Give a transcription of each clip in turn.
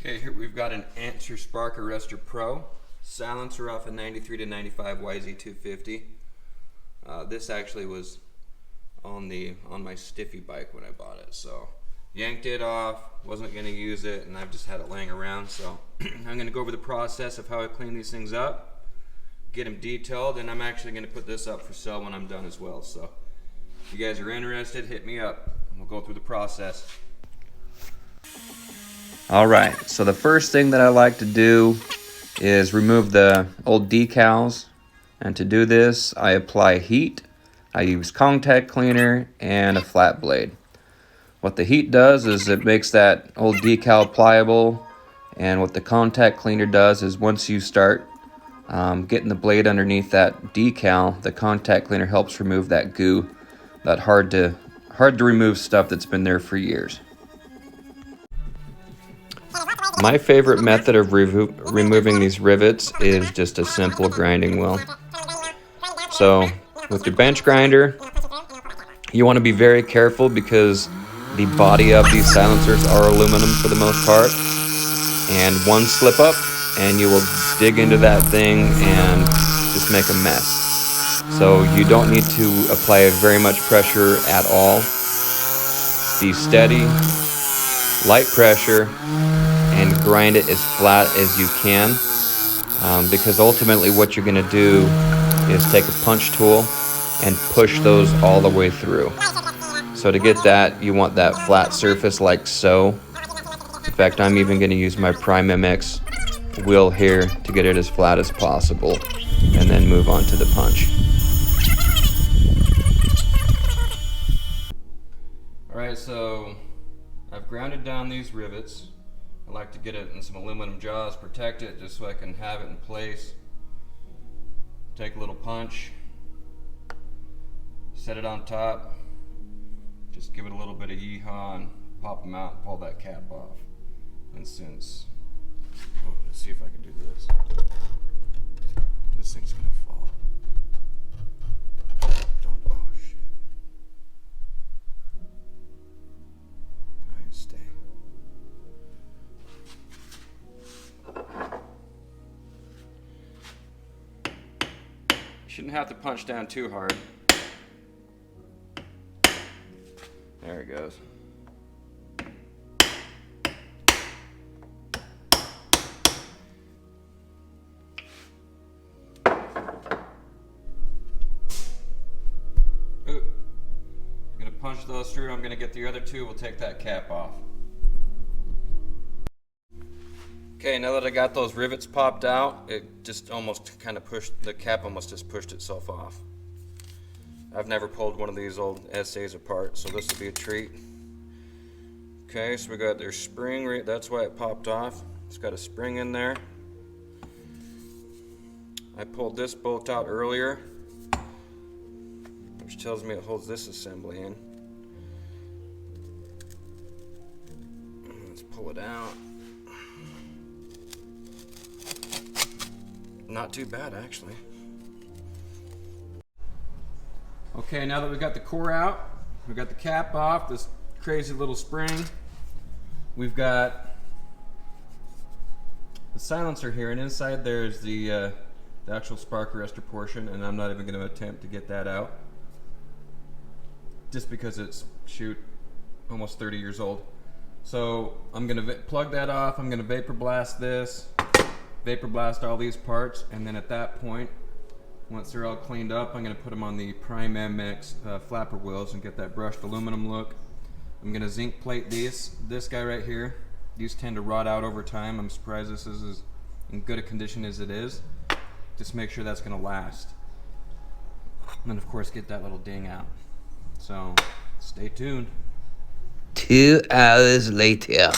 Okay, here we've got an Answer Spark Arrestor Pro silencer off a 93 to 95 YZ250. This actually was on my Stiffy bike when I bought it, so yanked it off, wasn't going to use it, and I've just had it laying around. So I'm going to go over the process of how I clean these things up, get them detailed, and I'm actually going to put this up for sale when I'm done as well. So if you guys are interested, hit me up and we'll go through the process. Alright, so the first thing that I like to do is remove the old decals, and to do this I apply heat. I use contact cleaner and a flat blade. What the heat does is it makes that old decal pliable, and what the contact cleaner does is once you start getting the blade underneath that decal, the contact cleaner helps remove that goo, that hard to remove stuff that's been there for years. My favorite method of removing these rivets is just a simple grinding wheel. So with your bench grinder, you want to be very careful because the body of these silencers are aluminum for the most part, and one slip up and you will dig into that thing and just make a mess. So you don't need to apply very much pressure at all. Be steady, light pressure, and grind it as flat as you can, because ultimately what you're going to do is take a punch tool and push those all the way through. So to get that, you want that flat surface like so. In fact, I'm even going to use my Prime MX wheel here to get it as flat as possible, and then move on to the punch. Alright, so I've grounded down these rivets. I like to get it in some aluminum jaws, protect it just so I can have it in place. Take a little punch, set it on top, just give it a little bit of yeehaw and pop them out and pull that cap off. And let's see if I can do this. This thing's gonna fall. Oh shit. Alright, stay. Shouldn't have to punch down too hard. There it goes. Ooh. I'm gonna punch those through. I'm gonna get the other two. We'll take that cap off. Okay, now that I got those rivets popped out, it just almost kind of pushed, the cap almost just pushed itself off. I've never pulled one of these old SAs apart, so this will be a treat. Okay, so we got their spring, that's why it popped off. It's got a spring in there. I pulled this bolt out earlier, which tells me it holds this assembly in. Let's pull it out. Not too bad, actually. Okay, now that we got the core out, we got the cap off, this crazy little spring, we've got the silencer here, and inside there's the actual spark arrestor portion, and I'm not even going to attempt to get that out, just because it's, almost 30 years old. So I'm going to plug that off, I'm going to vapor blast this, vapor blast all these parts, and then at that point, once they're all cleaned up, I'm going to put them on the Prime MX flapper wheels and get that brushed aluminum look. I'm going to zinc plate this guy right here. These tend to rot out over time. I'm surprised this is as in good a condition as it is. Just make sure that's going to last. And then of course get that little ding out. So stay tuned. 2 hours later.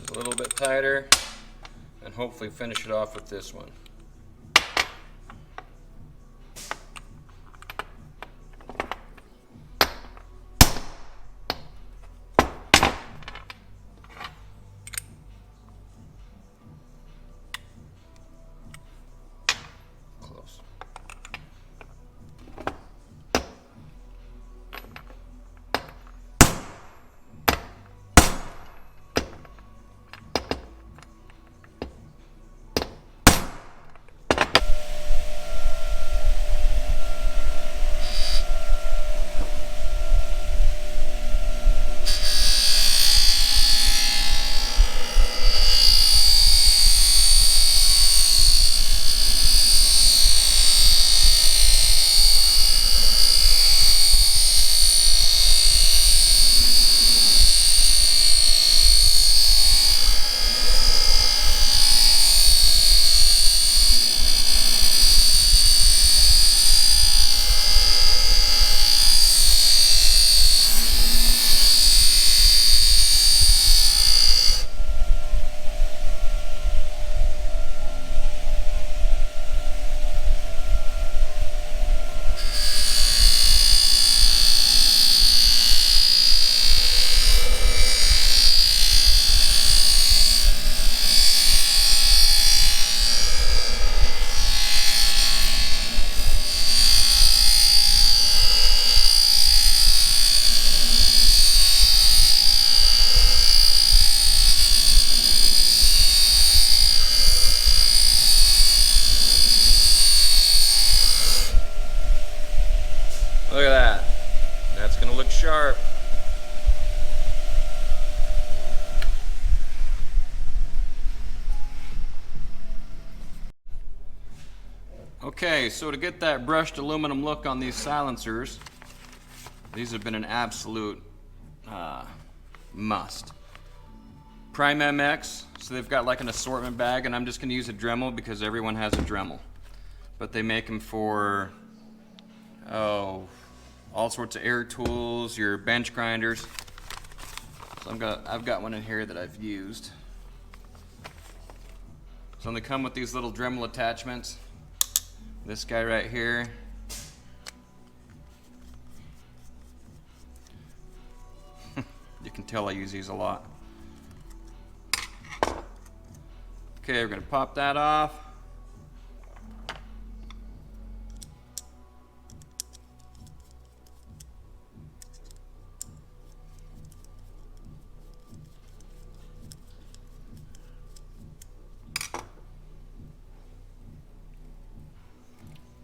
A little bit tighter, and hopefully finish it off with this one. Close. gonna look sharp. Okay, so to get that brushed aluminum look on these silencers, these have been an absolute must. Prime MX, so they've got like an assortment bag, and I'm just going to use a Dremel because everyone has a Dremel. But they make them for, all sorts of air tools, your bench grinders. So I've got one in here that I've used. So they come with these little Dremel attachments. This guy right here. You can tell I use these a lot. Okay, we're gonna pop that off.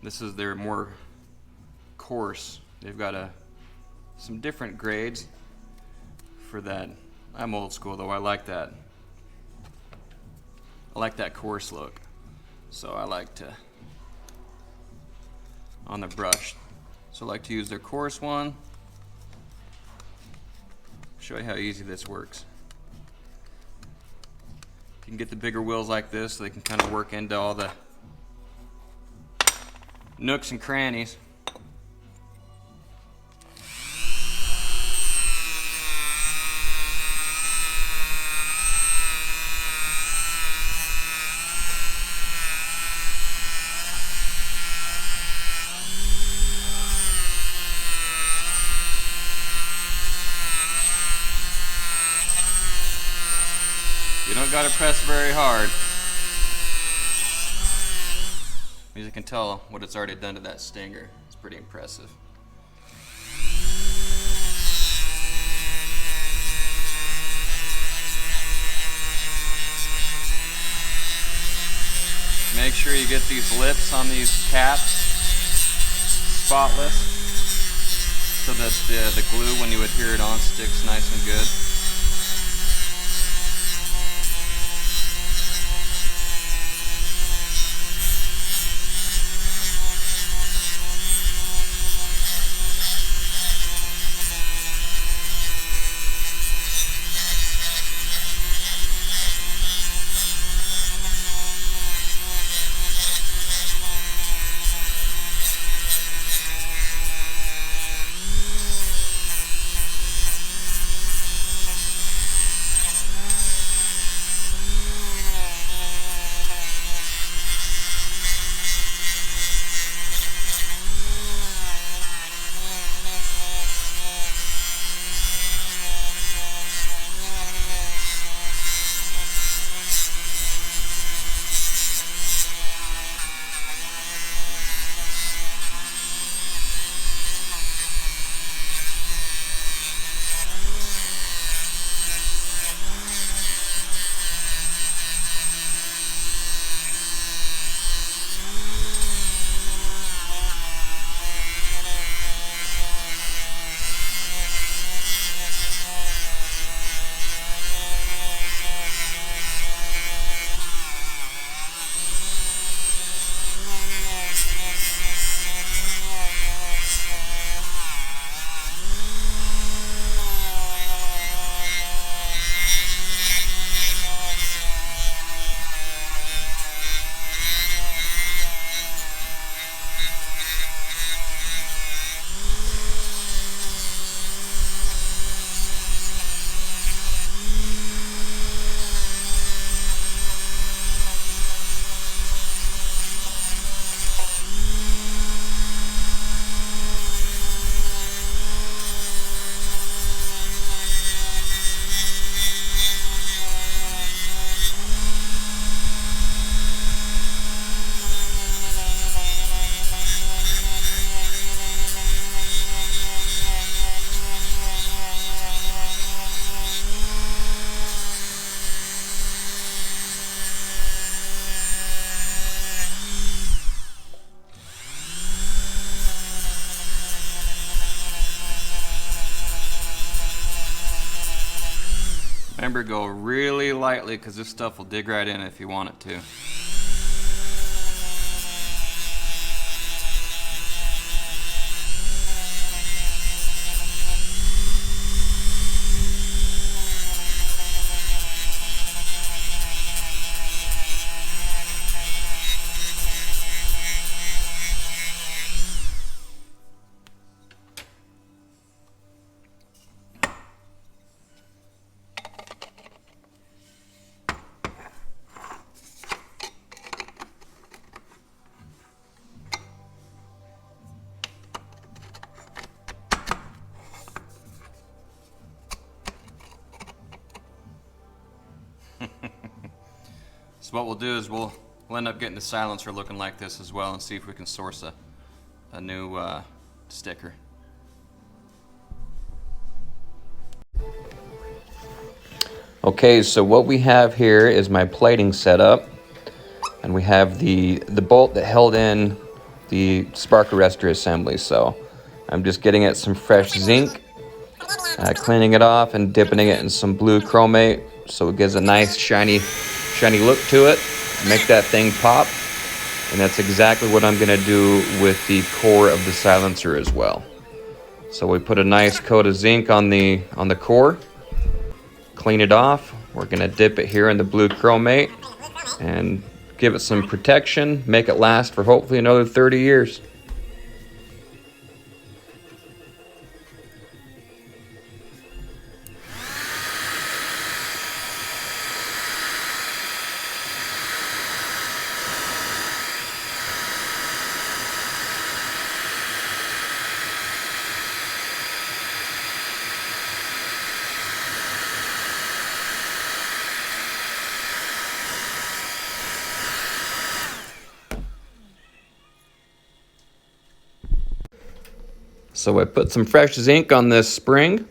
This is their more coarse. They've got some different grades for that. I'm old school though, I like that. I like that coarse look. So I like to, on the brush, so I like to use their coarse one. Show you how easy this works. You can get the bigger wheels like this so they can kind of work into all the nooks and crannies. You don't gotta press very hard. As you can tell what it's already done to that stinger. It's pretty impressive. Make sure you get these lips on these caps spotless so that the glue, when you adhere it on, sticks nice and good. Remember, go really lightly because this stuff will dig right in if you want it to. So what we'll do is we'll end up getting the silencer looking like this as well and see if we can source a new sticker. Okay, so what we have here is my plating setup, and we have the bolt that held in the spark arrestor assembly. So I'm just getting it some fresh zinc, cleaning it off and dipping it in some blue chromate so it gives a nice shiny look to it, make that thing pop. And that's exactly what I'm gonna do with the core of the silencer as well. So we put a nice coat of zinc on the core, clean it off. We're gonna dip it here in the blue chromate and give it some protection, make it last for hopefully another 30 years. So I put some fresh zinc on this spring.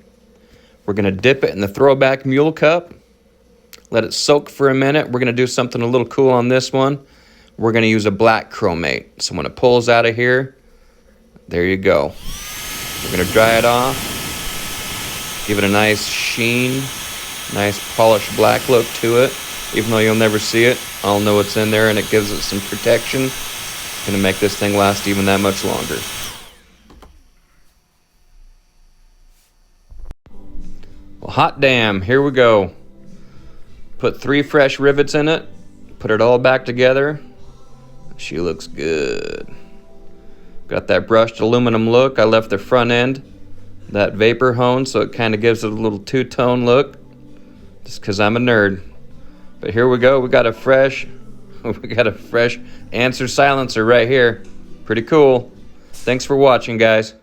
We're gonna dip it in the Throwback Mule Cup. Let it soak for a minute. We're gonna do something a little cool on this one. We're gonna use a black chromate. So when it pulls out of here, there you go. We're gonna dry it off. Give it a nice sheen, nice polished black look to it. Even though you'll never see it, I'll know it's in there and it gives it some protection. It's gonna make this thing last even that much longer. Well, hot damn, here we go. Put 3 fresh rivets in it, put it all back together. She looks good. Got that brushed aluminum look. I left the front end, that vapor hone, so it kind of gives it a little two-tone look, just because I'm a nerd. But here we go, we got a fresh Anser silencer right here. Pretty cool. Thanks for watching, guys.